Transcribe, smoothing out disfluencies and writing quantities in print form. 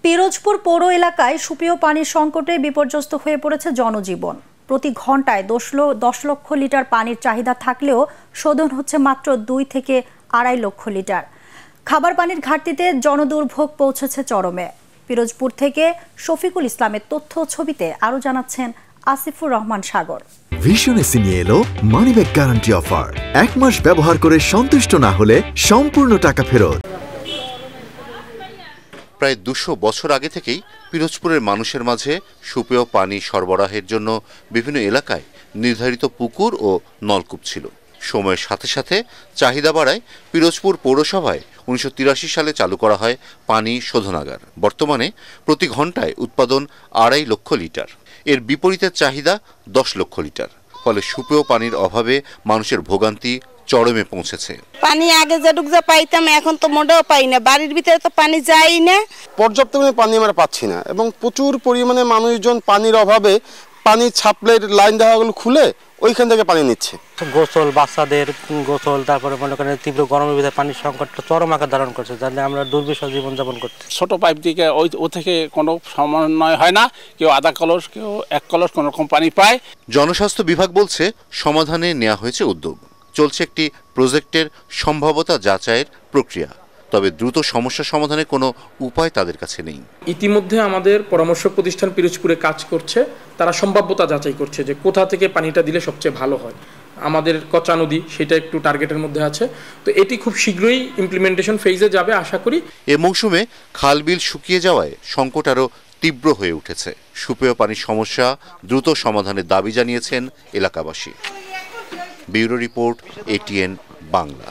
পিরোজপুর পৌর এলাকায় সুপেয় পানির সংকটে বিপর্যস্ত হয়ে পড়েছে জনজীবন। প্রতি ঘন্টায় 10 লক্ষ লিটার পানির চাহিদা থাকলেও শোধন হচ্ছে মাত্র 2 থেকে 2.5 লক্ষ লিটার। খাবার পানির ঘাটতিতে জনদুর্ভোগ পৌঁছেছে চরমে। পিরোজপুর থেকে শফিকুল ইসলামের তথ্য ছবিতে আরো জানাচ্ছেন আসিফুর রহমান সাগর। ভিশন এসি নিয়ে এলো মানিব্যাগ গ্যারান্টি অফার। 1 মাস ব্যবহার করে সন্তুষ্ট না হলে সম্পূর্ণ টাকা ফেরত। প্রায় 200 বছর আগে থেকেই পিরোজপুরের মানুষের মাঝে সুপেয় পানি সরবরাহের জন্য বিভিন্ন এলাকায় নির্ধারিত পুকুর ও নলকূপ ছিল। সময়ের সাথে সাথে চাহিদা বাড়ায় পিরোজপুর পৌরসভায় 1983 সালে চালু করা হয় পানি শোধনাগার। বর্তমানে প্রতি ঘন্টায় উৎপাদন 2.5 লক্ষ লিটার। এর বিপরীতের চাহিদা 10 লক্ষ লিটার। ফলে সুপেয় পানির অভাবে মানুষের ভোগান্তি চরমে পৌঁছেছে। পানি আগে যেটুক যা পাইতাম এখন তো মোটেও পাই না, বাড়ির ভিতরে তো পানি যায় না। পর্যাপ্ত পানি আমরা পাচ্ছি না এবং প্রচুর পরিমাণে মানুষজন পানির অভাবে পানি ছাপলের লাইন দেওয়াগুলো খুলে ওইখান থেকে পানি নিচ্ছে। গোসল, বাচ্চাদের গোসল, তারপরে মনে করেন তীব্র গরমের ভিতরে পানির সংকটটা চরম আকার ধারণ করছে, যাতে আমরা দুর্বিষহ জীবনযাপন করছি। ছোট পাইপ দিকে ও থেকে কোনো সমন্বয় হয় না, কেউ আধা কলস, কেউ 1 কলস কোনো রকম পানি পায়। জনস্বাস্থ্য বিভাগ বলছে সমাধানে নেওয়া হয়েছে উদ্যোগ। চলছে একটি প্রজেক্টের সম্ভাব্যতা যাচাইয়ের প্রক্রিয়া। তবে দ্রুত সমস্যা সমাধানের কোনো উপায় তাদের কাছে নেই। ইতিমধ্যে আমাদের পরামর্শ প্রতিষ্ঠান পিরোজপুরে কাজ করছে, তারা সম্ভাব্যতা যাচাই করছে যে কোথা থেকে পানিটা দিলে সবচেয়ে ভালো হয়। আমাদের কচা নদী সেটা একটু টার্গেটের মধ্যে আছে, তো এটি খুব শীঘ্রই ইমপ্লিমেন্টেশন ফেজে যাবে আশা করি। এ মৌসুমে খাল বিল শুকিয়ে যাওয়ায় সংকট আরও তীব্র হয়ে উঠেছে। সুপেয় পানির সমস্যা দ্রুত সমাধানের দাবি জানিয়েছেন এলাকাবাসী। Bureau report, ATN Bangla.